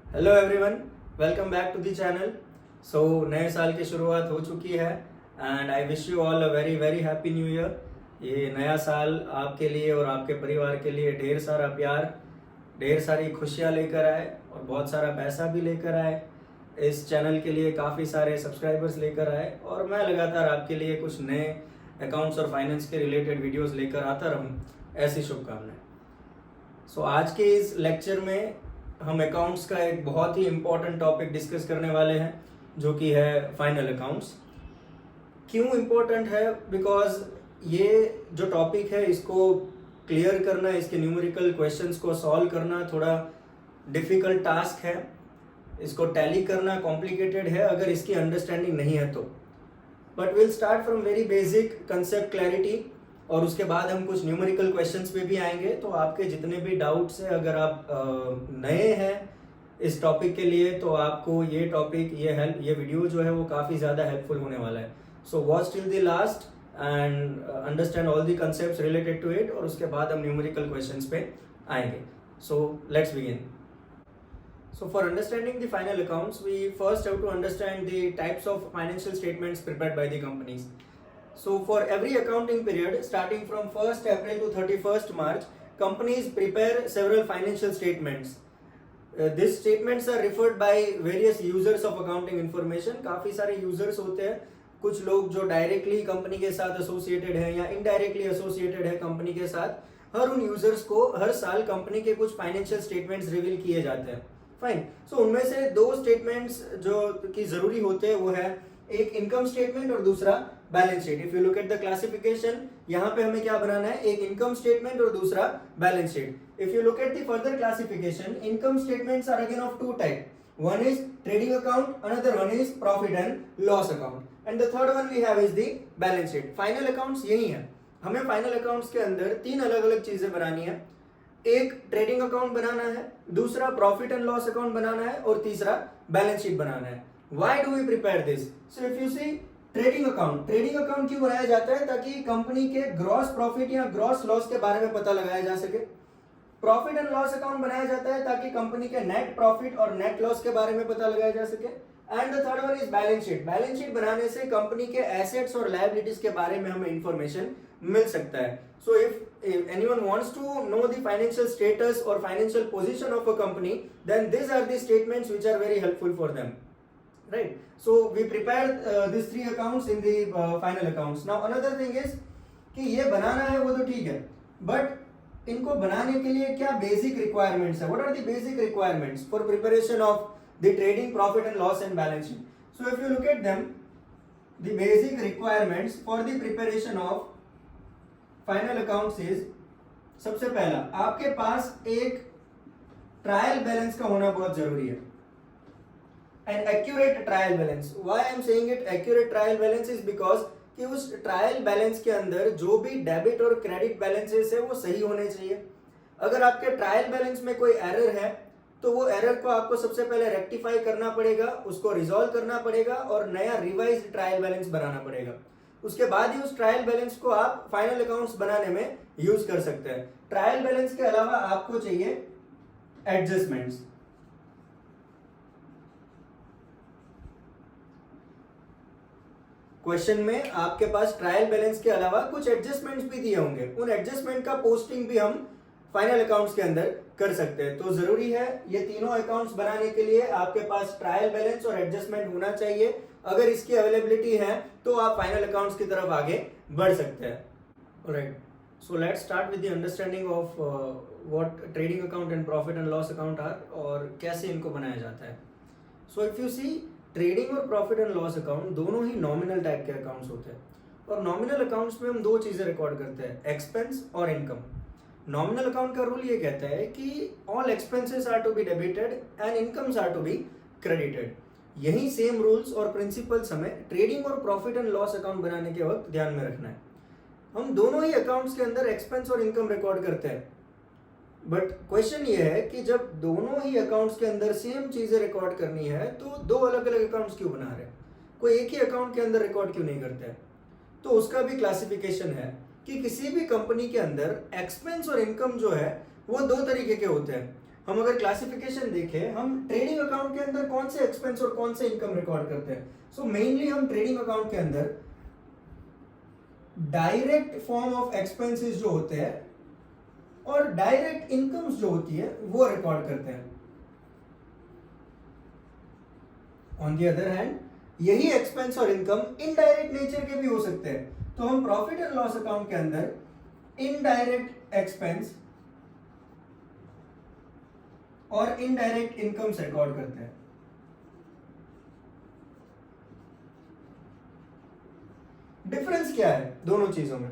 Hello everyone, welcome back to the channel. So नए साल की शुरुआत हो चुकी है and I wish you all a very very happy new year. ये नया साल आपके लिए और आपके परिवार के लिए ढेर सारा प्यार, ढेर सारी खुशियाँ लेकर आए और बहुत सारा पैसा भी लेकर आए। इस चैनल के लिए काफ़ी सारे सब्सक्राइबर्स लेकर आए और मैं लगातार आपके लिए कुछ नए अकाउंट्स और फाइनेंस के रिलेटेड वीडियोस लेकर आता रहूं, ऐसी शुभकामनाएं। सो आज के इस लेक्चर में हम अकाउंट्स का एक बहुत ही इम्पोर्टेंट टॉपिक डिस्कस करने वाले हैं, जो कि है फाइनल अकाउंट्स। क्यों इम्पोर्टेंट है? बिकॉज ये जो टॉपिक है इसको क्लियर करना, इसके न्यूमेरिकल क्वेश्चंस को सॉल्व करना थोड़ा डिफिकल्ट टास्क है। इसको टैली करना कॉम्प्लिकेटेड है अगर इसकी अंडरस्टैंडिंग नहीं है तो। But will start from very basic concept clarity और उसके बाद हम कुछ न्यूमेरिकल क्वेश्चंस पे भी आएंगे। तो आपके जितने भी डाउट्स हैं, अगर आप नए हैं इस टॉपिक के लिए, तो आपको ये टॉपिक, ये वीडियो जो है वो काफ़ी ज़्यादा हेल्पफुल होने वाला है। So watch till the last end understand all the concepts related to it, और उसके बाद हम न्यूमेरिकल क्वेश्चंस पे आएंगे। So let's begin. So for understanding the final accounts, we first have to understand the types of financial statements prepared by the companies. So for every accounting period starting from 1st April to 31st March, companies prepare several financial statements. These statements are referred by various users of accounting information. काफ़ी सारे users होते हैं, कुछ लोग जो directly company के साथ associated है या इनडायरेक्टली एसोसिएटेड है कंपनी के साथ। हर उन यूजर्स को हर साल कंपनी के कुछ फाइनेंशियल स्टेटमेंट्स रिवील किए जाते हैं। फाइन। सो उनमें से दो स्टेटमेंट्स जो कि जरूरी होते हैं वो है एक इनकम स्टेटमेंट और दूसरा balance sheet. If you look at the classification, यहाँ पे हमें क्या बनाना है, एक इनकम स्टेटमेंट और दूसरा balance sheet. If you look at the further classification, income statements are again of two type. One is trading account, another one is profit and loss account, and the third one we have is the balance sheet. Final accounts यही है। हमें final accounts के अंदर तीन अलग अलग चीजें बनानी है। एक ट्रेडिंग अकाउंट बनाना है, दूसरा प्रॉफिट एंड लॉस अकाउंट बनाना है और तीसरा बैलेंस शीट बनाना है। Why do we prepare this? So if you see trading account क्यों बनाया जाता है? ताकि कंपनी के ग्रॉस प्रॉफिट या ग्रॉस लॉस के बारे में पता लगाया जा सके। प्रॉफिट एंड लॉस अकाउंट बनाया जाता है ताकि कंपनी के नेट प्रॉफिट और नेट लॉस के बारे में पता लगाया जा सके। And the third one is balance sheet. Balance sheet बनाने से कंपनी के एसेट्स और लायबिलिटीज के बारे में हमें इंफॉर्मेशन मिल सकता है। सो if anyone wants to know the financial status or financial position of a company, then these are the statements which are very helpful for them, right? So we prepare these three accounts in the final accounts. Now another thing is कि ये बनाना है वो तो ठीक है, but इनको बनाने के लिए क्या बेसिक रिक्वायरमेंट्स है? What are the basic requirements for preparation of the trading, profit and loss and balance sheet? So if you look at them, the basic requirements for the preparation of final accounts is, सबसे पहला आपके पास एक trial balance का होना बहुत जरूरी है। An accurate trial balance. Why I am saying it accurate trial balance is because कि उस ट्रायल बैलेंस के अंदर जो भी डेबिट और क्रेडिट बैलेंसेस है वो सही होने चाहिए। अगर आपके ट्रायल बैलेंस में कोई एरर है तो वो एरर को आपको सबसे पहले रेक्टिफाई करना पड़ेगा, उसको रिजॉल्व करना पड़ेगा और नया रिवाइज ट्रायल बैलेंस बनाना पड़ेगा। उसके बाद ही उस ट्रायल बैलेंस को आप फाइनल अकाउंट्स बनाने में यूज कर सकते हैं। ट्रायल बैलेंस के अलावा आपको चाहिए एडजस्टमेंट्स। क्वेश्चन में आपके पास ट्रायल बैलेंस के अलावा कुछ एडजस्टमेंट्स भी दिए होंगे, उन एडजस्टमेंट का पोस्टिंग भी हम फाइनल अकाउंट्स के अंदर कर सकते हैं। तो जरूरी है ये तीनों अकाउंट्स बनाने के लिए आपके पास ट्रायल बैलेंस और एडजस्टमेंट होना चाहिए। अगर इसकी अवेलेबिलिटी है तो आप फाइनल अकाउंट्स की तरफ आगे बढ़ सकते हैं। Alright, so let's start with the understanding of what trading account and profit and loss account are और कैसे इनको बनाया जाता है। So if you see, trading और प्रॉफिट एंड लॉस अकाउंट दोनों ही नॉमिनल टाइप के अकाउंट्स होते हैं और नॉमिनल अकाउंट्स में हम दो चीजें रिकॉर्ड करते हैं, एक्सपेंस और इनकम। नॉमिनल अकाउंट का रूल ये कहता है कि all expenses are to be debited and incomes are to be credited. यही सेम रूल्स और प्रिंसिपल्स हमें ट्रेडिंग और प्रॉफिट एंड लॉस अकाउंट बनाने के वक्त ध्यान में रखना है। हम दोनों ही अकाउंट्स के अंदर एक्सपेंस और इनकम रिकॉर्ड करते हैं, बट क्वेश्चन ये है कि जब दोनों ही अकाउंट्स के अंदर सेम चीजें रिकॉर्ड करनी है तो दो अलग अलग अकाउंट्स क्यों बना रहे हैं? कोई एक ही अकाउंट के अंदर रिकॉर्ड क्यों नहीं करते हैं? तो उसका भी क्लासिफिकेशन है कि किसी भी कंपनी के अंदर एक्सपेंस और इनकम जो है वो दो तरीके के होते हैं। हम अगर क्लासिफिकेशन देखें, हम ट्रेडिंग अकाउंट के अंदर कौन से एक्सपेंस और कौन से इनकम रिकॉर्ड करते हैं? सो मेनली हम ट्रेडिंग अकाउंट के अंदर डायरेक्ट फॉर्म ऑफ एक्सपेंसेस जो होते हैं और डायरेक्ट इनकम्स जो होती है वो रिकॉर्ड करते हैं। ऑन द अदर हैंड, यही एक्सपेंस और इनकम इनडायरेक्ट नेचर के भी हो सकते हैं। तो हम प्रॉफिट एंड लॉस अकाउंट के अंदर इनडायरेक्ट एक्सपेंस और इनडायरेक्ट इनकम से रिकॉर्ड करते हैं। डिफरेंस क्या है दोनों चीजों में?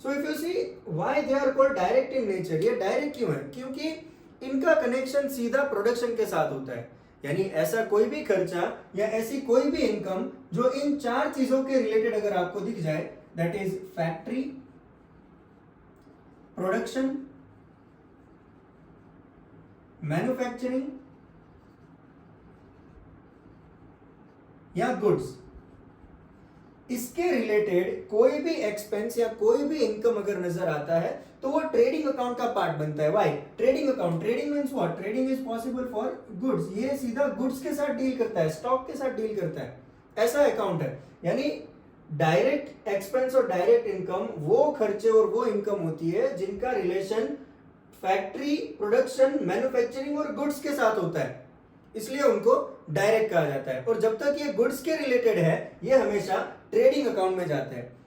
So if you see why they are called direct in nature, ये डायरेक्ट क्यों है? क्योंकि इनका कनेक्शन सीधा प्रोडक्शन के साथ होता है। यानी ऐसा कोई भी खर्चा या ऐसी कोई भी इनकम जो इन चार चीजों के रिलेटेड अगर आपको दिख जाए, that is factory, production, manufacturing या गुड्स, इसके रिलेटेड कोई भी एक्सपेंस या कोई भी इनकम अगर नजर आता है तो वो ट्रेडिंग अकाउंट का पार्ट बनता है। Why? Trading account, trading means what? Trading is possible for goods. ये सीधा गुड्स के साथ डील करता है, स्टॉक के साथ डील करता है, ऐसा अकाउंट है। यानी डायरेक्ट एक्सपेंस और डायरेक्ट इनकम वो खर्चे और वो इनकम होती है जिनका रिलेशन फैक्ट्री, प्रोडक्शन, मैन्युफैक्चरिंग और गुड्स के साथ होता है, इसलिए उनको डायरेक्ट कहा जाता है। और जब तक ये गुड्स के रिलेटेड है ये हमेशा ट्रेडिंग अकाउंट में जाते हैं।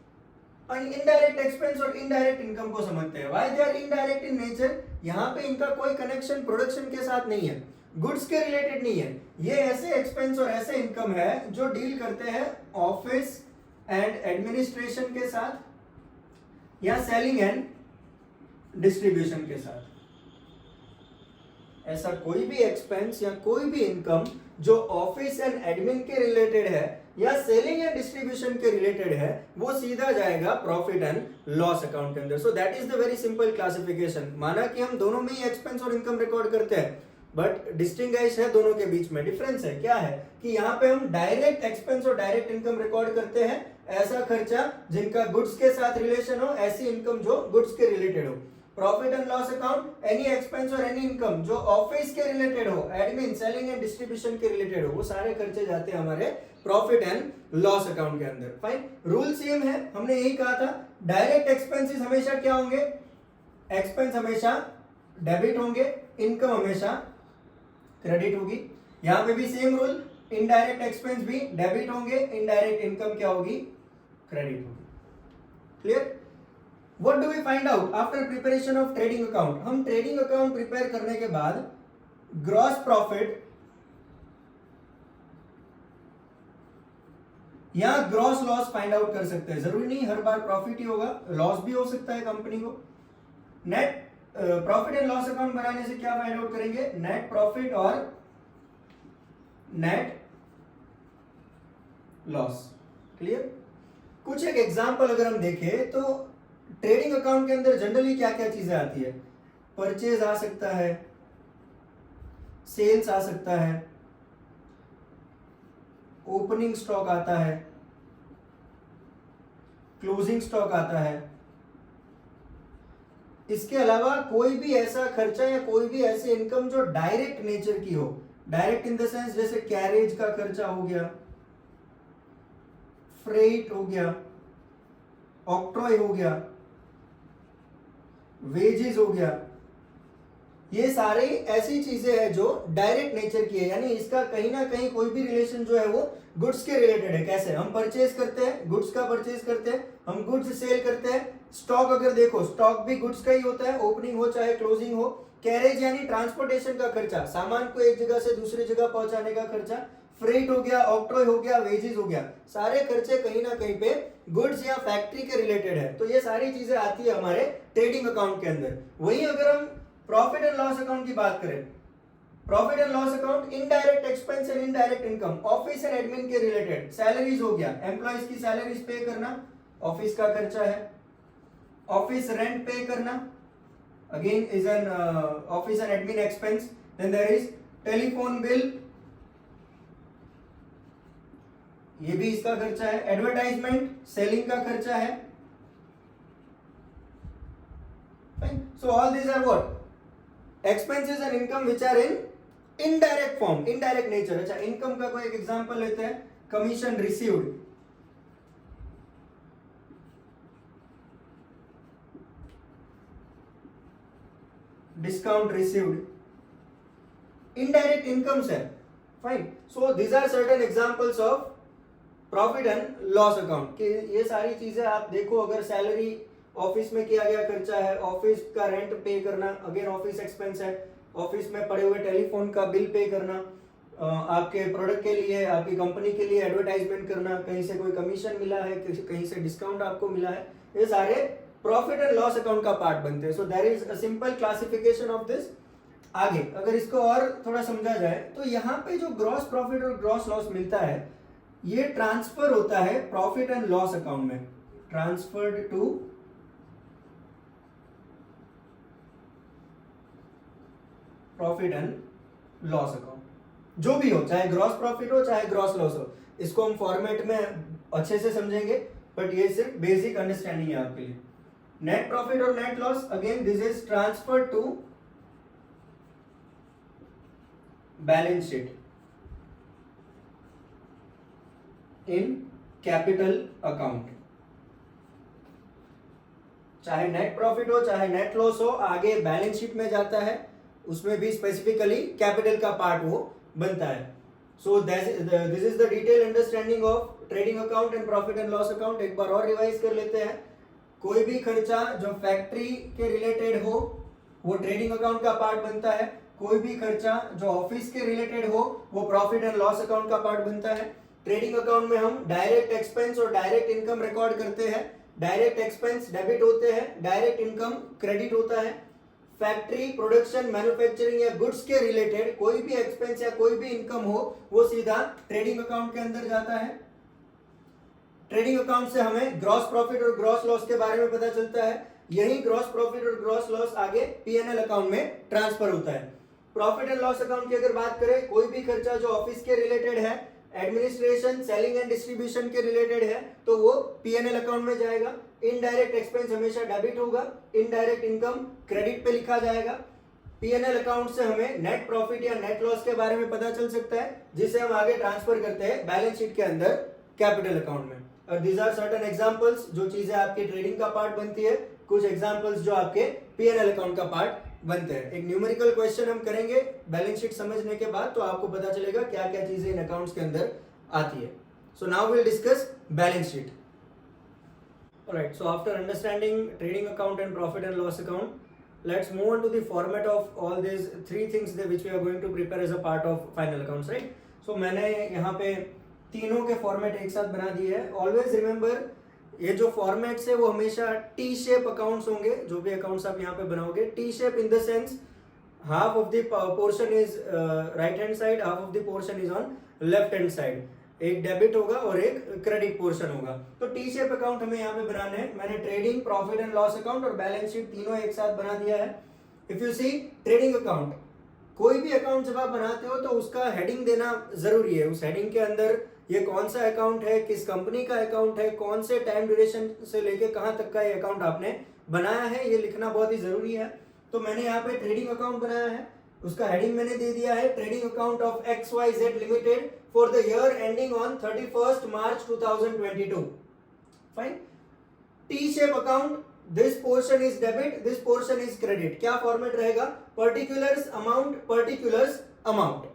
इनडायरेक्ट एक्सपेंस और इनडायरेक्ट इनकम को समझते हैं। Why they are indirect in nature? यहाँ पे इनका कोई कनेक्शन प्रोडक्शन के साथ नहीं है, गुड्स के रिलेटेड नहीं है। ये ऐसे एक्सपेंस और ऐसे इनकम है जो डील करते हैं ऑफिस एंड एडमिनिस्ट्रेशन के साथ या सेलिंग एंड डिस्ट्रीब्यूशन के साथ। ऐसा कोई भी एक्सपेंस या कोई भी इनकम जो ऑफिस एंड एडमिन के रिलेटेड है या सेलिंग एंड डिस्ट्रीब्यूशन के रिलेटेड है वो सीधा जाएगा प्रॉफिट एंड लॉस अकाउंट के अंदर। So that is the very simple classification. माना कि हम दोनों में ही एक्सपेंस और इनकम रिकॉर्ड करते हैं, बट डिस्टिंग्विश है दोनों के बीच में। डिफरेंस है क्या है कि यहाँ पे हम डायरेक्ट एक्सपेंस और डायरेक्ट इनकम रिकॉर्ड करते हैं, ऐसा खर्चा जिनका गुड्स के साथ रिलेशन हो, ऐसी इनकम जो गुड्स के रिलेटेड हो। Profit and loss account, any expense और एनी इनकम जो ऑफिस के रिलेटेड हो, एडमिन, सेलिंग एंड डिस्ट्रीब्यूशन के रिलेटेड हो, वो सारे खर्चे जाते हैं हमारे प्रॉफिट एंड लॉस अकाउंट के अंदर। फाइन, रूल सेम है, हमने यही कहा था। डायरेक्ट एक्सपेंसेस हमेशा क्या होंगे? एक्सपेंस हमेशा डेबिट होंगे, इनकम हमेशा क्रेडिट होगी। यहां पे भी सेम रूल, इनडायरेक्ट एक्सपेंस भी डेबिट होंगे, इनडायरेक्ट इनकम क्या होगी? क्रेडिट होगी। Clear? What do we find out after preparation of trading account? हम ट्रेडिंग अकाउंट प्रिपेयर करने के बाद ग्रॉस प्रॉफिट या ग्रॉस लॉस फाइंड आउट कर सकते हैं। जरूरी नहीं हर बार प्रॉफिट ही होगा, लॉस भी हो सकता है कंपनी को। Net profit and loss account बनाने से क्या फाइंड आउट करेंगे? नेट प्रॉफिट और नेट लॉस। क्लियर? कुछ एक एग्जांपल अगर हम देखें तो ट्रेडिंग अकाउंट के अंदर जनरली क्या क्या चीजें आती है? परचेज आ सकता है, सेल्स आ सकता है, ओपनिंग स्टॉक आता है, क्लोजिंग स्टॉक आता है। इसके अलावा कोई भी ऐसा खर्चा या कोई भी ऐसी इनकम जो डायरेक्ट नेचर की हो, डायरेक्ट इन द सेंस जैसे कैरेज का खर्चा हो गया, फ्रेट हो गया, ऑक्ट्रॉय हो गया, वेजेस हो गया, ये सारे ऐसी चीजें हैं जो डायरेक्ट नेचर की है। यानी इसका कहीं ना कहीं कोई भी रिलेशन जो है वो गुड्स के रिलेटेड है। कैसे? हम परचेज करते हैं, गुड्स का परचेज करते हैं, हम गुड्स सेल करते हैं। स्टॉक अगर देखो, स्टॉक भी गुड्स का ही होता है, ओपनिंग हो चाहे क्लोजिंग हो। कैरेज यानी ट्रांसपोर्टेशन का खर्चा, सामान को एक जगह से दूसरी जगह पहुंचाने का खर्चा। फ्रेट हो गया, ऑक्ट्रॉय हो गया, वेजेस हो गया। सारे खर्चे कहीं ना कहीं पे गुड्स या फैक्ट्री के रिलेटेड है। तो ये सारी चीजें आती है हमारे ट्रेडिंग अकाउंट के अंदर। वहीं अगर हम प्रॉफिट एंड लॉस अकाउंट की बात करें, profit and loss account indirect expense and indirect income, office and admin के रिलेटेड। सैलरीज हो गया, एम्प्लॉइज की सैलरीज पे करना, ऑफिस का खर्चा है। ऑफिस रेंट पे करना, again is an office and admin expense. Then there is telephone bill, ये भी इसका खर्चा है। एडवर्टाइजमेंट, सेलिंग का खर्चा है। So all these are what? Expenses and income which are in indirect form, indirect nature. अच्छा, इनकम का कोई एक एग्जांपल लेते हैं, commission received, discount received, indirect incomes है। Fine, so these are certain examples of profit and loss account कि ये सारी चीजें आप देखो, अगर सैलरी ऑफिस में किया गया खर्चा है, ऑफिस का रेंट पे करना, अगेन ऑफिस एक्सपेंस है, ऑफिस में पड़े हुए टेलीफोन का बिल पे करना, आपके प्रोडक्ट के लिए, आपकी कंपनी के लिए एडवर्टाइजमेंट करना, कहीं से कोई कमीशन मिला है, कहीं से डिस्काउंट आपको मिला है, ये सारे प्रॉफिट एंड लॉस अकाउंट का पार्ट बनते हैं। So there is a simple classification of this. आगे अगर इसको और थोड़ा समझा जाए तो यहाँ पे जो ग्रॉस प्रॉफिट और ग्रॉस लॉस मिलता है, ये ट्रांसफर होता है प्रॉफिट एंड लॉस अकाउंट में, transferred to profit and loss account. जो भी हो, चाहे ग्रॉस प्रॉफिट हो चाहे ग्रॉस लॉस हो, इसको हम फॉर्मेट में अच्छे से समझेंगे, बट ये सिर्फ बेसिक अंडरस्टैंडिंग है आपके लिए। नेट प्रॉफिट और net loss, again this is transfer to balance sheet in capital account. चाहे नेट प्रॉफिट हो चाहे नेट लॉस हो, आगे बैलेंस शीट में जाता है, उसमें भी स्पेसिफिकली कैपिटल का पार्ट वो बनता है। So this is the detail understanding of trading account and profit and loss account. एक बार और रिवाइज कर लेते हैं। कोई भी खर्चा जो फैक्ट्री के रिलेटेड हो वो ट्रेडिंग अकाउंट का पार्ट बनता है, कोई भी खर्चा जो ऑफिस के रिलेटेड हो वो प्रॉफिट एंड लॉस अकाउंट का पार्ट बनता है। ट्रेडिंग अकाउंट में हम डायरेक्ट एक्सपेंस और डायरेक्ट इनकम रिकॉर्ड करते हैं। डायरेक्ट एक्सपेंस डेबिट होते हैं, डायरेक्ट इनकम क्रेडिट होता है। फैक्ट्री, प्रोडक्शन, मैन्युफैक्चरिंग या गुड्स के रिलेटेड कोई भी एक्सपेंस या कोई भी इनकम हो वो सीधा ट्रेडिंग अकाउंट के अंदर जाता है। ट्रेडिंग अकाउंट से हमें ग्रॉस प्रॉफिट और ग्रॉस लॉस के बारे में पता चलता है। यही ग्रॉस प्रॉफिट और ग्रॉस लॉस आगे पीएनएल अकाउंट में ट्रांसफर होता है। प्रॉफिट एंड लॉस अकाउंट की अगर बात करें, कोई भी खर्चा जो ऑफिस के रिलेटेड है, एडमिनिस्ट्रेशन, सेलिंग एंड डिस्ट्रीब्यूशन के रिलेटेड है, तो वो पीएनएल अकाउंट में जाएगा। इनडायरेक्ट एक्सपेंस हमेशा डेबिट होगा, इनडायरेक्ट इनकम क्रेडिट पे लिखा जाएगा। पीएनएल अकाउंट से हमें नेट प्रॉफिट या नेट लॉस के बारे में पता चल सकता है, जिसे हम आगे ट्रांसफर करते हैं बैलेंस शीट के अंदर कैपिटल अकाउंट में। और दीज आर सर्टेन एग्जांपल्स, जो चीजें आपकी ट्रेडिंग का पार्ट बनती है, कुछ एग्जांपल्स जो आपके पीएनएल अकाउंट का पार्ट बनते हैं। एक न्यूमेरिकल क्वेश्चन हम करेंगे बैलेंस शीट समझने के बाद, तो आपको पता चलेगा क्या क्या चीजें इन अकाउंट्स के अंदर आती है। So now will discuss balance sheet. Alright, so after understanding trading account and profit and loss account, let's move on to the format of all these three things which we are going to prepare as a part of final accounts, right? So मैंने यहाँ पे तीनों के format एक साथ बना दिए हैं। ऑलवेज रिमेंबर, ये जो फॉर्मेट्स है वो हमेशा टी शेप अकाउंट्स होंगे। जो भी अकाउंट्स आप यहाँ पे बनाओगे, T shape in the sense half of the portion is right hand side, half of the portion is on left hand side. एक डेबिट होगा और एक क्रेडिट पोर्शन होगा। तो टी शेप अकाउंट हमें यहाँ पे बनाने हैं। मैंने trading, profit and loss account और बैलेंस शीट तीनों एक साथ बना दिया है। If you see trading account, कोई भी अकाउंट जब आप बनाते हो तो उसका हेडिंग देना जरूरी है। उस हेडिंग के अंदर ये कौन सा अकाउंट है, किस कंपनी का अकाउंट है, कौन से टाइम ड्यूरेशन से लेके कहां तक का ये अकाउंट आपने बनाया है, ये लिखना बहुत ही जरूरी है। तो मैंने यहाँ पे ट्रेडिंग अकाउंट बनाया है, उसका हेडिंग मैंने दे दिया है trading account of XYZ limited for the year ending on 31st March 2022। Fine. T shape account, this portion is debit, this portion is credit. क्या फॉर्मेट रहेगा? Particulars amount, particulars amount.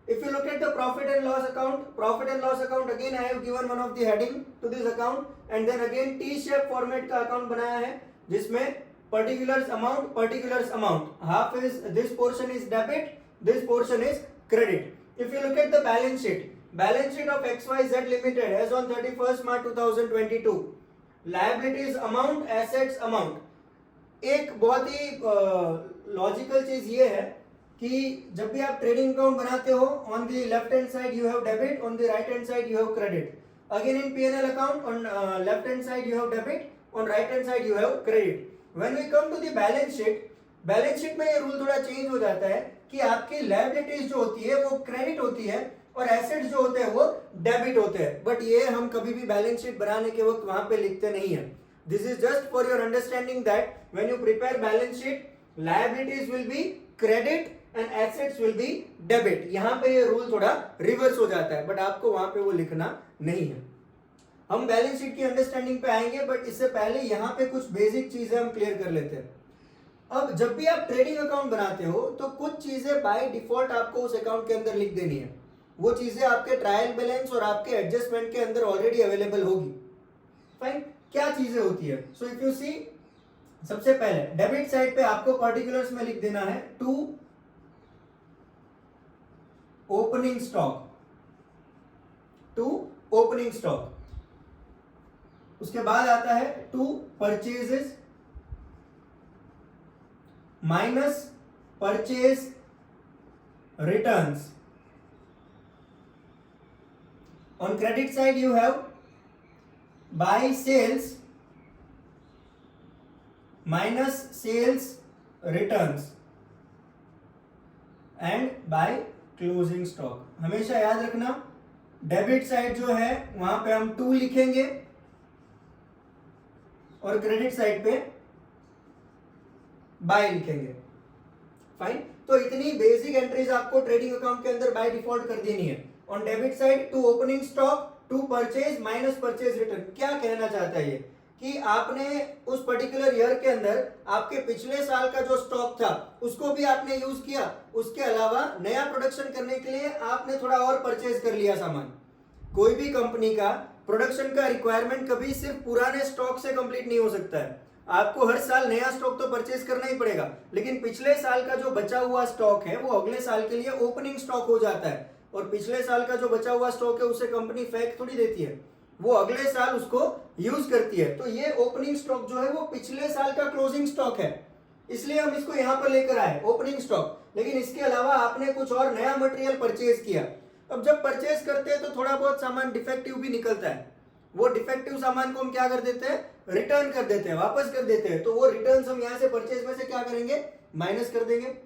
If you look at the profit and loss account, again I have given one of the heading to this account, and then again T-shape format का account बनाया है, जिसमें particulars amount, half is this portion is debit, this portion is credit. If you look at the balance sheet of XYZ Limited as on 31st March 2022, liabilities amount, assets amount. एक बहुत ही logical चीज ये है कि जब भी आप trading account बनाते हो, on the left hand side you have debit, on the right hand side you have credit. Again in P N L account, on left hand side you have debit, on right hand side you have credit. When we come to the balance sheet में ये rule थोड़ा change हो जाता है कि आपकी liabilities जो होती है वो क्रेडिट होती है और एसेट्स जो होते हैं वो डेबिट होते हैं। बट ये हम कभी भी बैलेंस शीट बनाने के वक्त वहां पे लिखते नहीं है। This is just for your understanding that when you prepare balance sheet, liabilities will be credit and assets will be debit. यहां पे ये रूल थोड़ा रिवर्स हो जाता है, बट आपको वहां पे वो लिखना नहीं है। हम बैलेंस शीट की अंडरस्टैंडिंग पे आएंगे, बट इससे पहले यहाँ पे कुछ बेसिक चीजें हम क्लियर कर लेते हैं। अब जब भी आप ट्रेडिंग अकाउंट बनाते हो तो कुछ चीजें बाय डिफॉल्ट आपको उस अकाउंट के अंदर लिख देनी है। वो चीजें आपके ट्रायल बैलेंस और आपके एडजस्टमेंट के अंदर ऑलरेडी अवेलेबल होगी। फाइन, क्या चीजें होती है? सो इफ यू सी, सबसे पहले डेबिट साइड पे आपको पर्टिकुलर्स में लिख देना है to opening stock, to opening stock. उसके बाद आता है to purchases minus purchase returns. On credit side you have by sales minus sales returns and by closing stock. हमेशा याद रखना, डेबिट साइड जो है वहां पे हम टू लिखेंगे और क्रेडिट साइड पे बाय लिखेंगे। फाइन, तो इतनी बेसिक एंट्रीज आपको ट्रेडिंग अकाउंट के अंदर बाय डिफॉल्ट कर देनी है। On debit side to opening stock, to purchase minus purchase return. क्या कहना चाहता है ये कि आपने उस पर्टिकुलर ईयर के अंदर आपके पिछले साल का जो स्टॉक था उसको भी आपने यूज किया, उसके अलावा नया प्रोडक्शन करने के लिए आपने थोड़ा और परचेज कर लिया सामान। कोई भी कंपनी का प्रोडक्शन का रिक्वायरमेंट कभी सिर्फ पुराने स्टॉक से कंप्लीट नहीं हो सकता है। आपको हर साल नया स्टॉक तो परचेज करना ही पड़ेगा, लेकिन पिछले साल का जो बचा हुआ स्टॉक है वो अगले साल के लिए ओपनिंग स्टॉक हो जाता है। और पिछले साल का जो बचा हुआ स्टॉक है उसे कंपनी फेंक थोड़ी देती है, वो अगले साल उसको यूज करती है। तो ये ओपनिंग स्टॉक जो है वो पिछले साल का क्लोजिंग स्टॉक है, इसलिए हम इसको यहां पर लेकर आए ओपनिंग स्टॉक। लेकिन इसके अलावा आपने कुछ और नया मटेरियल परचेज किया। अब जब परचेज करते हैं तो थोड़ा बहुत सामान डिफेक्टिव भी निकलता है। वो डिफेक्टिव सामान को हम क्या कर देते हैं, रिटर्न कर देते हैं, वापस कर देते हैं। तो वो रिटर्न्स हम यहां से परचेज में से क्या करेंगे, माइनस कर देंगे।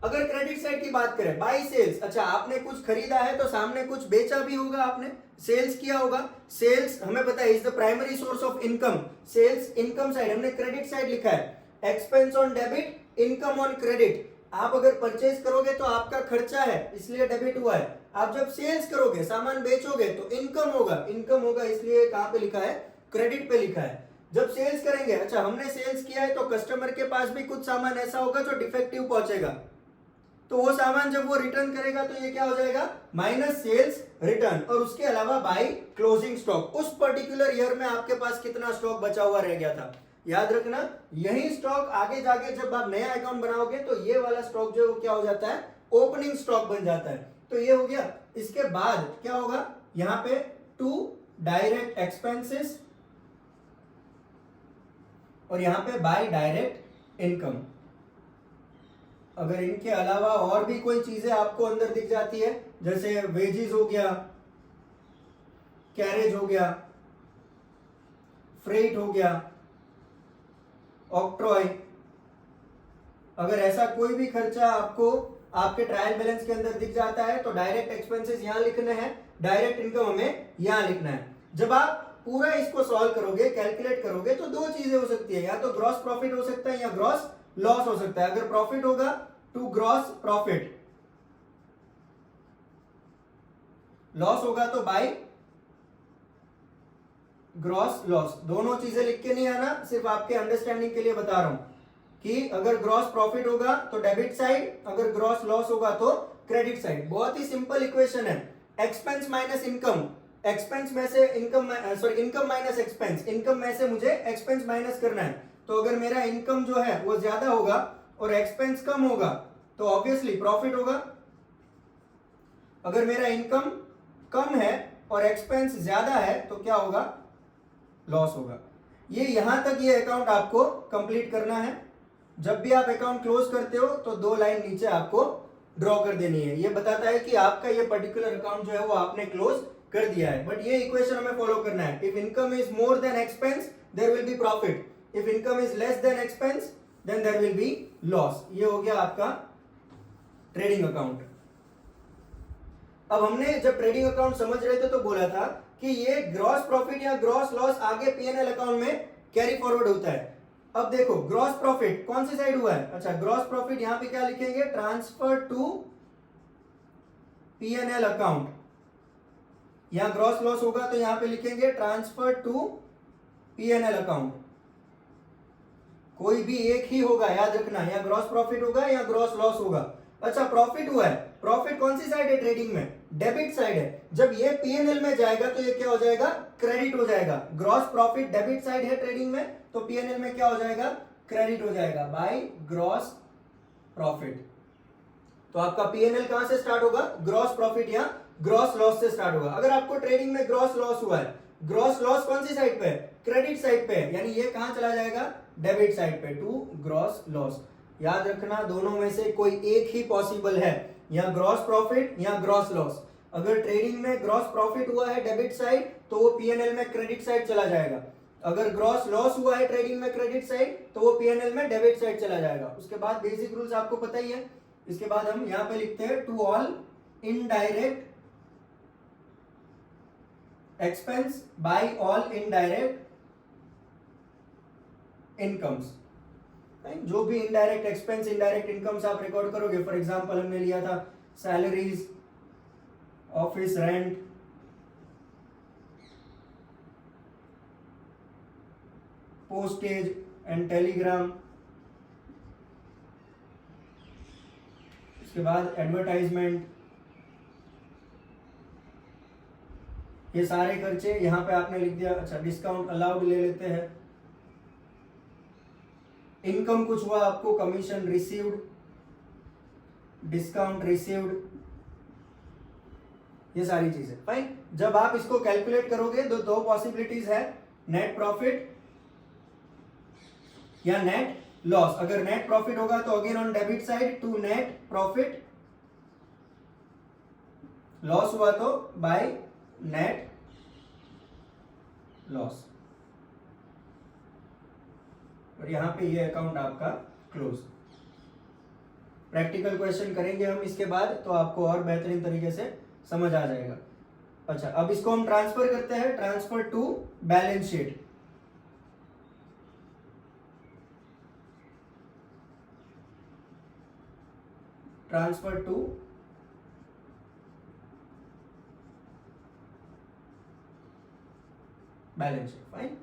अगर क्रेडिट साइड की बात करें, बाय सेल्स, अच्छा आपने कुछ खरीदा है तो सामने कुछ बेचा भी होगा, आपने सेल्स किया होगा। सेल्स हमें पता है is the primary source of income. Sales income side, हमने क्रेडिट साइड लिखा है। Expense on debit, income on credit. आप अगर परचेज करोगे तो आपका खर्चा है इसलिए डेबिट हुआ है। आप जब सेल्स करोगे, सामान बेचोगे तो इनकम होगा, इनकम होगा इसलिए कहां पे लिखा है, क्रेडिट पे लिखा है। जब सेल्स करेंगे, अच्छा हमने सेल्स किया है तो कस्टमर के पास भी कुछ सामान ऐसा होगा जो डिफेक्टिव पहुंचेगा, तो वो सामान जब वो रिटर्न करेगा तो ये क्या हो जाएगा, माइनस सेल्स रिटर्न। और उसके अलावा बाय क्लोजिंग स्टॉक, उस पर्टिकुलर ईयर में आपके पास कितना स्टॉक बचा हुआ रह गया था। याद रखना, यही स्टॉक आगे जाके जब आप नया अकाउंट बनाओगे तो ये वाला स्टॉक जो क्या हो जाता है, ओपनिंग स्टॉक बन जाता है। तो ये हो गया। इसके बाद क्या होगा, यहां पे टू डायरेक्ट एक्सपेंसेस और यहां पे बाय डायरेक्ट इनकम। अगर इनके अलावा और भी कोई चीजें आपको अंदर दिख जाती है, जैसे वेजेस हो गया, कैरेज हो गया, फ्रेट हो गया, ऑक्ट्रॉय, अगर ऐसा कोई भी खर्चा आपको आपके ट्रायल बैलेंस के अंदर दिख जाता है तो डायरेक्ट एक्सपेंसेस यहां लिखने हैं, डायरेक्ट इनकम हमें यहां लिखना है। जब आप पूरा इसको सॉल्व करोगे, कैलकुलेट करोगे तो दो चीजें हो सकती है, या तो ग्रॉस प्रॉफिट हो सकता है या ग्रॉस लॉस हो सकता है। अगर प्रॉफिट होगा टू ग्रॉस प्रॉफिट, लॉस होगा तो बाय ग्रॉस लॉस। दोनों चीजें लिख के नहीं आना, सिर्फ आपके अंडरस्टैंडिंग के लिए बता रहा हूं कि अगर ग्रॉस प्रॉफिट होगा तो डेबिट साइड, अगर ग्रॉस लॉस होगा तो क्रेडिट साइड। बहुत ही सिंपल इक्वेशन है, एक्सपेंस माइनस इनकम। एक्सपेंस में से income, sorry income minus expense, income में से मुझे एक्सपेंस माइनस करना है। तो अगर मेरा इनकम जो है वो ज्यादा होगा और एक्सपेंस कम होगा तो ऑब्वियसली प्रॉफिट होगा। अगर मेरा इनकम कम है और एक्सपेंस ज्यादा है तो क्या होगा, लॉस होगा। ये यहां तक ये अकाउंट आपको कंप्लीट करना है। जब भी आप अकाउंट क्लोज करते हो तो दो लाइन नीचे आपको ड्रॉ कर देनी है। ये बताता है कि आपका ये पर्टिकुलर अकाउंट जो है वो आपने क्लोज कर दिया है। बट ये इक्वेशन हमें फॉलो करना है। If income is more than expense there will be profit, if income is less than expense then there will be loss. ये हो गया आपका ट्रेडिंग अकाउंट। अब हमने जब ट्रेडिंग अकाउंट समझ रहे थे तो बोला था कि ये ग्रॉस प्रॉफिट या ग्रॉस लॉस आगे पीएनएल अकाउंट में कैरी फॉरवर्ड होता है। अब देखो ग्रॉस प्रॉफिट कौन सी साइड हुआ है, अच्छा ग्रॉस प्रॉफिट यहां पे क्या लिखेंगे, ट्रांसफर टू P&L अकाउंट। यहां ग्रॉस लॉस होगा तो यहां पे लिखेंगे ट्रांसफर टू P&L अकाउंट। कोई भी एक ही होगा, याद रखना, या ग्रॉस प्रॉफिट होगा या ग्रॉस लॉस होगा। अच्छा प्रॉफिट हुआ है, प्रॉफिट कौन सी साइड है ट्रेडिंग में, डेबिट साइड है। जब ये P&L में जाएगा तो ये क्या हो जाएगा, क्रेडिट हो जाएगा। ग्रॉस प्रॉफिट डेबिट साइड है ट्रेडिंग में, तो P&L में क्या हो जाएगा, क्रेडिट हो जाएगा बाय ग्रॉस प्रॉफिट। तो आपका P&L कहां से स्टार्ट होगा, ग्रॉस प्रॉफिट या ग्रॉस लॉस से स्टार्ट होगा। अगर आपको ट्रेडिंग में ग्रॉस लॉस हुआ है, ग्रॉस लॉस कौन सी साइड पे है, क्रेडिट साइड पे है, यानी ये कहां चला जाएगा, डेबिट साइड पे, टू ग्रॉस लॉस। याद रखना दोनों में से कोई एक ही पॉसिबल है, या ग्रॉस प्रॉफिट या ग्रॉस लॉस। अगर ट्रेडिंग में ग्रॉस प्रॉफिट हुआ है डेबिट साइड तो वो P&L में क्रेडिट साइड चला जाएगा। अगर ग्रॉस लॉस हुआ है ट्रेडिंग में क्रेडिट साइड तो वो P&L में डेबिट साइड चला जाएगा। उसके बाद बेसिक रूल्स आपको पता ही है। इसके बाद हम यहां पे लिखते हैं to all indirect expense by all indirect incomes. जो भी इनडायरेक्ट एक्सपेंस इनडायरेक्ट इनकम्स आप रिकॉर्ड करोगे, फॉर एग्जांपल हमने लिया था salaries, office rent, postage and telegram, उसके बाद एडवर्टाइजमेंट, ये सारे खर्चे यहां पे आपने लिख दिया। अच्छा डिस्काउंट अलाउड ले लेते हैं। इनकम कुछ हुआ आपको, कमीशन रिसीव्ड, डिस्काउंट रिसीव्ड, ये सारी चीजें फाइन। जब आप इसको कैलकुलेट करोगे तो दो पॉसिबिलिटीज है, नेट प्रॉफिट या नेट लॉस। अगर नेट प्रॉफिट होगा तो again on debit side to net profit, loss हुआ तो बाय नेट लॉस। और यहां पे ये अकाउंट आपका क्लोज। प्रैक्टिकल क्वेश्चन करेंगे हम इसके बाद तो आपको और बेहतरीन तरीके से समझ आ जाएगा। अच्छा अब इसको हम ट्रांसफर करते हैं, transfer to balance sheet. Transfer to balance sheet fine.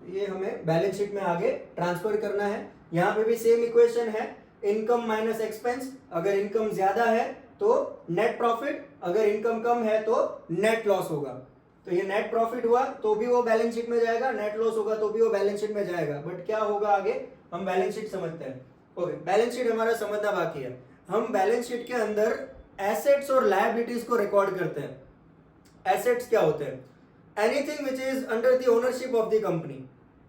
ये हमें बैलेंस शीट में आगे ट्रांसफर करना है। यहां पे भी सेम इक्वेशन है, इनकम माइनस एक्सपेंस। अगर इनकम ज्यादा है तो नेट प्रॉफिट, अगर इनकम कम है तो नेट लॉस होगा। तो ये नेट प्रॉफिट हुआ तो भी वो बैलेंस शीट में जाएगा, नेट लॉस होगा तो भी वो बैलेंस शीट में जाएगा। बट क्या होगा आगे, हम बैलेंस शीट समझते हैं। ओके बैलेंस शीट हमारा समझना बाकी है। हम बैलेंस शीट के अंदर एसेट्स और लायबिलिटीज को रिकॉर्ड करते हैं। एसेट्स क्या होते हैं, anything which is under the ownership of the company.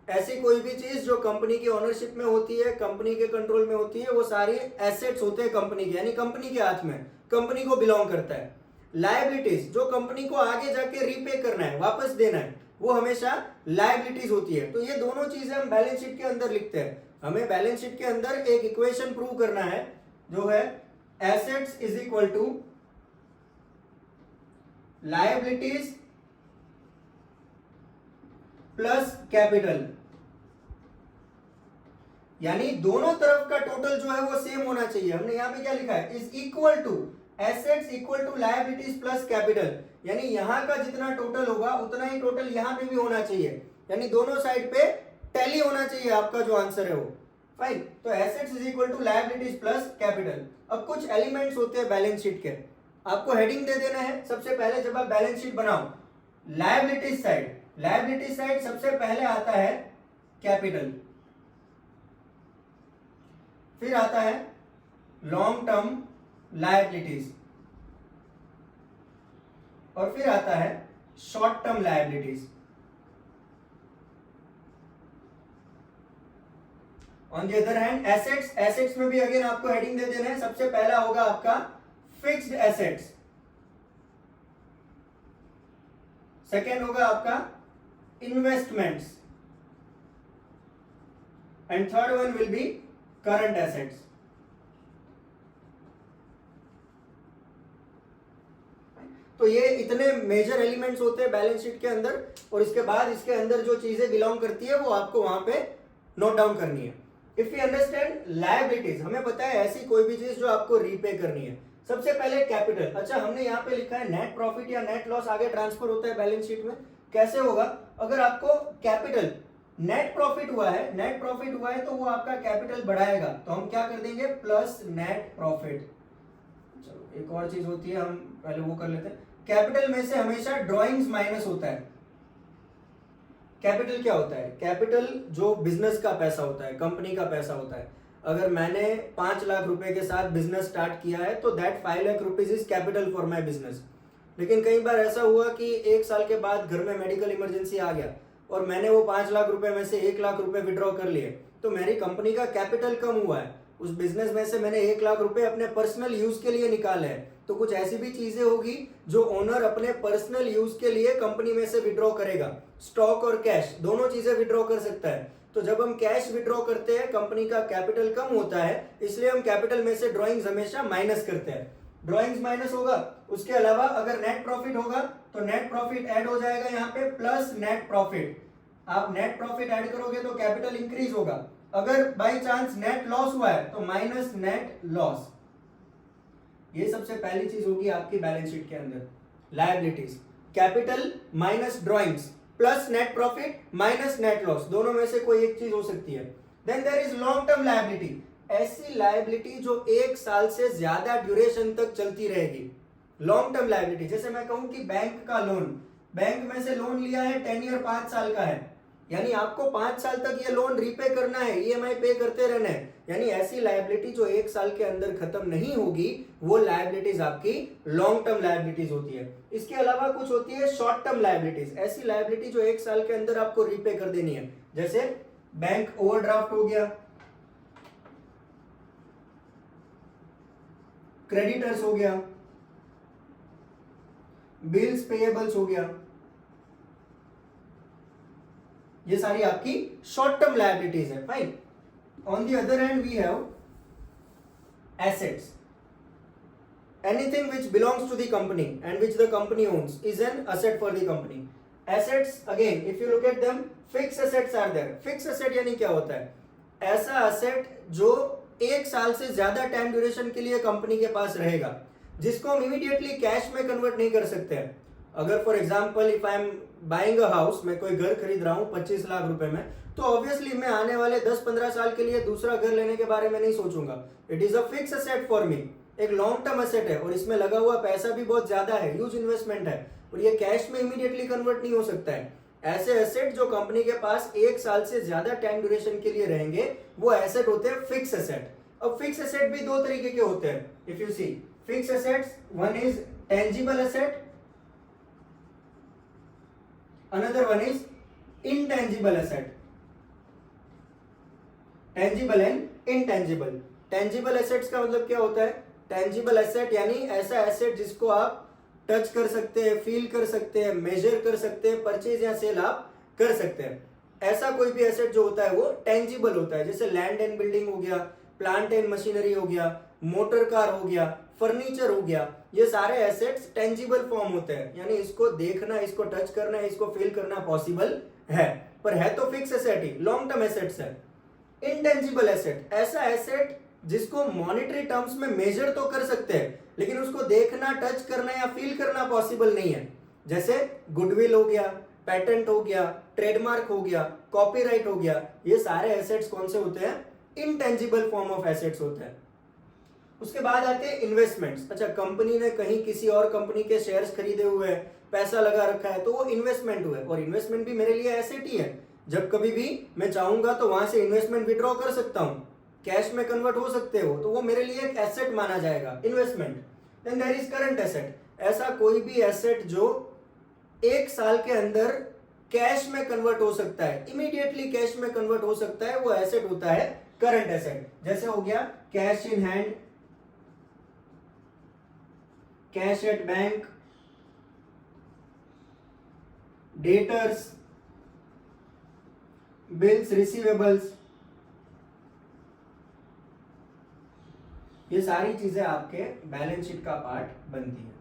ऐसी कोई भी चीज जो कंपनी की ओनरशिप में होती है, कंपनी के कंट्रोल में होती है, वो सारी एसेट्स होते हैं कंपनी के, यानी कंपनी के हाथ में, कंपनी को बिलोंग करता है। लायबिलिटीज जो कंपनी को आगे जाके रीपे करना है, वापस देना है, वो हमेशा लायबिलिटीज होती है। तो ये दोनों चीजें हम बैलेंस शीट के अंदर लिखते हैं। हमें बैलेंस शीट के अंदर एक इक्वेशन प्रूव करना है जो है assets is equal to liabilities plus capital, यानी दोनों तरफ का टोटल जो है वो सेम होना चाहिए। हमने यहां पे क्या लिखा है, is equal to assets equal to liabilities plus capital, यानी यहां का जितना टोटल होगा उतना ही टोटल यहां पे भी होना चाहिए, यानी दोनों साइड पे टैली होना चाहिए आपका जो आंसर है वो फाइन। तो assets is equal to liabilities plus capital. अब कुछ एलिमेंट्स होते हैं बैलेंस शीट के, आपको हेडिंग दे देना है। सबसे पहले जब आप बैलेंस शीट बनाओ, लायबिलिटीज साइड, लायबिलिटी साइड सबसे पहले आता है कैपिटल, फिर आता है लॉन्ग टर्म लायबिलिटीज, और फिर आता है short term liabilities. On the other hand assets, assets में भी अगेन आपको हेडिंग दे देना है। सबसे पहला होगा आपका फिक्स्ड एसेट्स, सेकेंड होगा आपका investments, and third one will be current assets. तो ये इतने मेजर एलिमेंट्स होते हैं बैलेंस शीट के अंदर, और इसके बाद इसके अंदर जो चीजें बिलोंग करती है वो आपको वहां पे नोट डाउन करनी है। इफ यू अंडरस्टैंड लायबिलिटीज, हमें पता है ऐसी कोई भी चीज जो आपको रीपे करनी है। सबसे पहले कैपिटल। अच्छा, हमने यहाँ पे लिखा है नेट प्रॉफिट या नेट लॉस आगे ट्रांसफर होता है बैलेंस शीट में। कैसे होगा? अगर आपको कैपिटल नेट प्रॉफिट हुआ है, नेट प्रॉफिट हुआ है तो वो आपका कैपिटल बढ़ाएगा, तो हम क्या कर देंगे? Plus net profit. चलो एक और चीज होती है, हम पहले वो कर लेते हैं। कैपिटल में से हमेशा ड्रॉइंग्स माइनस होता है। कैपिटल क्या होता है? कैपिटल जो बिजनेस का पैसा होता है, कंपनी का पैसा होता है। अगर मैंने 5 लाख रुपए के साथ बिजनेस स्टार्ट किया है तो that 5 lakh rupees is capital for my business. लेकिन कई बार ऐसा हुआ कि 1 साल के बाद घर में मेडिकल इमरजेंसी आ गया और मैंने वो 5 लाख रुपए में से 1 लाख रुपए विड्रॉ कर लिए, तो मेरी कंपनी का कैपिटल कम हुआ है। उस बिजनेस में से मैंने 1 लाख रुपए अपने पर्सनल यूज के लिए निकाले हैं। तो कुछ ऐसी भी चीजें होगी जो ओनर अपने पर्सनल यूज के लिए कंपनी में से विड्रॉ करेगा। स्टॉक और कैश दोनों चीजें विड्रॉ कर सकता है। तो जब हम कैश विड्रॉ करते हैं, कंपनी का कैपिटल कम होता है, इसलिए हम कैपिटल में से ड्रॉइंग्स हमेशा माइनस करते हैं। ड्रॉइंग्स माइनस होगा। उसके अलावा अगर नेट प्रॉफिट होगा तो नेट प्रॉफिट ऐड हो जाएगा यहाँ पे प्लस नेट प्रॉफिट। आप नेट प्रॉफिट ऐड करोगे तो कैपिटल इंक्रीज होगा। अगर बाय चांस नेट लॉस हुआ है तो माइनस नेट लॉस। ये सबसे पहली चीज होगी आपकी बैलेंस शीट के अंदर। Liabilities, capital minus drawings plus net profit minus net loss, दोनों में से कोई एक चीज हो सकती है। Then there is long term liability, ऐसी लायबिलिटी जो 1 साल से ज्यादा ड्यूरेशन तक चलती रहेगी। लॉन्ग टर्म लायबिलिटी, जैसे मैं कहूं कि बैंक का लोन, बैंक में से लोन लिया है 10 ईयर 5 साल का है, यानी आपको 5 साल तक ये लोन रीपे करना है, ईएमआई पे करते रहना है। यानी ऐसी लायबिलिटी जो 1 साल के अंदर खत्म नहीं होगी, वो लायबिलिटीज आपकी लॉन्ग टर्म लायबिलिटीज होती है। इसके अलावा कुछ होती है शॉर्ट टर्म लायबिलिटीज, ऐसी लायबिलिटी जो 1 साल के अंदर आपको रीपे कर देनी है। जैसे बैंक ओवरड्राफ्ट हो गया, क्रेडिटर्स हो गया, बिल्स पेएबल्स हो गया, ये सारी आपकी शॉर्ट टर्म लायबिलिटीज है। Fine. On the other hand we have assets, anything which belongs to the company and which the company owns is an asset for the company. Assets again if you look at them, fix assets are there. Fix asset यानी क्या होता है? ऐसा asset जो 1 साल से ज्यादा time duration के लिए कंपनी के पास रहेगा, जिसको हम इमीडिएटली कैश में कन्वर्ट नहीं कर सकते हैं। अगर for example if I am buying a house, मैं कोई घर खरीद रहा हूं 25 लाख रुपए में, तो ऑब्वियसली मैं आने वाले 10-15 साल के लिए दूसरा घर लेने के बारे में नहीं सोचूंगा। It is a fix asset for me, एक लॉन्ग टर्म एसेट है और इसमें लगा हुआ पैसा भी बहुत ज्यादा है, ह्यूज इन्वेस्टमेंट है और ये कैश में इमीडिएटली कन्वर्ट नहीं हो सकता है। ऐसे एसेट जो कंपनी के पास 1 साल से ज्यादा टाइम ड्यूरेशन के लिए रहेंगे, वो एसेट होते हैं फिक्स एसेट। अब फिक्स एसेट भी 2 तरीके के होते हैं। If you see fix assets, one is tangible asset, another one is intangible asset, tangible and intangible। tangible assets का मतलब क्या होता है? tangible asset यानी ऐसा एसेट जिसको आप टच कर सकते हैं, फील कर सकते हैं, मेजर कर सकते हैं, परचेज या सेल आप कर सकते हैं। ऐसा कोई भी एसेट जो होता है वो टेंजिबल होता है। जैसे लैंड एंड बिल्डिंग हो गया, प्लांट एंड मशीनरी हो गया, मोटर कार हो गया, फर्नीचर हो गया, ये सारे एसेट्स टेंजिबल फॉर्म होते हैं, यानी इसको देखना, इसको टच करना, इसको फील करना पॉसिबल है, पर है तो फिक्स एसेट ही, लॉन्ग टर्म एसेट्स है। इनटेंजिबल एसेट, ऐसा एसेट जिसको मॉनेटरी टर्म्स में मेजर तो कर सकते हैं, लेकिन उसको देखना, टच करना या फील करना पॉसिबल नहीं है। जैसे गुडविल हो गया, पेटेंट हो गया, ट्रेडमार्क हो गया, कॉपीराइट हो गया, ये सारे एसेट्स कौन से होते हैं? इनटेंजिबल फॉर्म ऑफ एसेट्स होते हैं। उसके बाद आते हैं इन्वेस्टमेंट्स। अच्छा, कंपनी ने कहीं किसी और कंपनी के शेयर्स खरीदे हुए हैं, पैसा लगा रखा है, तो वो इन्वेस्टमेंट हुआ है, और इन्वेस्टमेंट भी मेरे लिए एसेट ही है। जब कभी भी मैं चाहूंगा तो वहां से इन्वेस्टमेंट विड्रॉ कर सकता हूं, कैश में कन्वर्ट हो सकते हो, तो वो मेरे लिए एक एसेट माना जाएगा, investment. Then there is current asset, ऐसा कोई भी एसेट जो 1 साल के अंदर कैश में कन्वर्ट हो सकता है, इमीडिएटली कैश में कन्वर्ट हो सकता है, वो एसेट होता है करंट एसेट। जैसे हो गया cash in hand, cash at bank, debtors, bills receivables, ये सारी चीजें आपके बैलेंस शीट का पार्ट बनती है।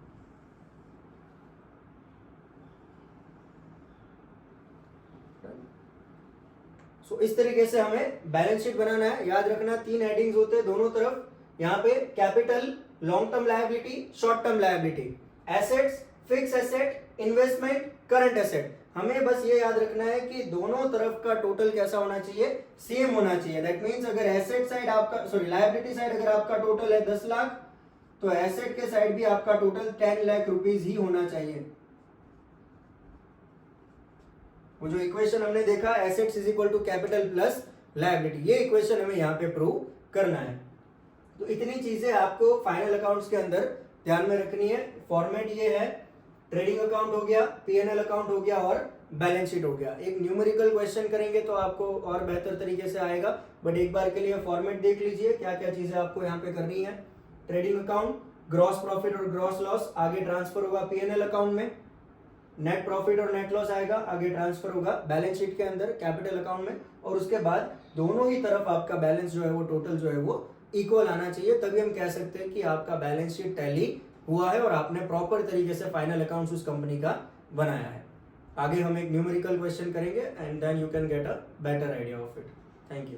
सो इस तरीके से हमें बैलेंस शीट बनाना है। याद रखना 3 हेडिंग्स होते हैं दोनों तरफ, यहाँ पे capital, long term liability, short term liability, assets, fix asset, investment, current asset. हमें बस ये याद रखना है कि दोनों तरफ का टोटल कैसा होना चाहिए, सेम होना चाहिए। दैट मींस अगर एसेट साइड आपका लायबिलिटी साइड अगर आपका टोटल है 10 लाख, तो एसेट के साइड भी आपका टोटल 10 लाख रुपीज ही होना चाहिए। वो जो इक्वेशन हमने देखा assets is equal to capital plus liability, ये इक्वेशन हमें यहाँ पे प्रूव करना है। तो इतनी चीजें आपको फाइनल अकाउंट्स के अंदर ध्यान में रखनी है। फॉर्मेट ये है, ट्रेडिंग अकाउंट हो गया, पीएनएल अकाउंट हो गया और बैलेंस शीट हो गया। एक न्यूमेरिकल क्वेश्चन करेंगे तो आपको और बेहतर तरीके से आएगा, बट एक बार के लिए फॉर्मेट देख लीजिए क्या क्या चीजें आपको यहाँ पे करनी है। ट्रेडिंग अकाउंट, ग्रॉस प्रॉफिट और ग्रॉस लॉस आगे ट्रांसफर होगा पीएनएल अकाउंट में, नेट प्रॉफिट और नेट लॉस आएगा आगे ट्रांसफर होगा बैलेंस शीट के अंदर कैपिटल अकाउंट में, और उसके बाद दोनों ही तरफ आपका बैलेंस जो है वो टोटल जो है वो इक्वल आना चाहिए। तभी हम कह सकते हैं कि आपका बैलेंस शीट टैली हुआ है और आपने प्रॉपर तरीके से फाइनल अकाउंट्स उस कंपनी का बनाया है। आगे हम एक न्यूमेरिकल क्वेश्चन करेंगे and then you can get a better idea of it. Thank you.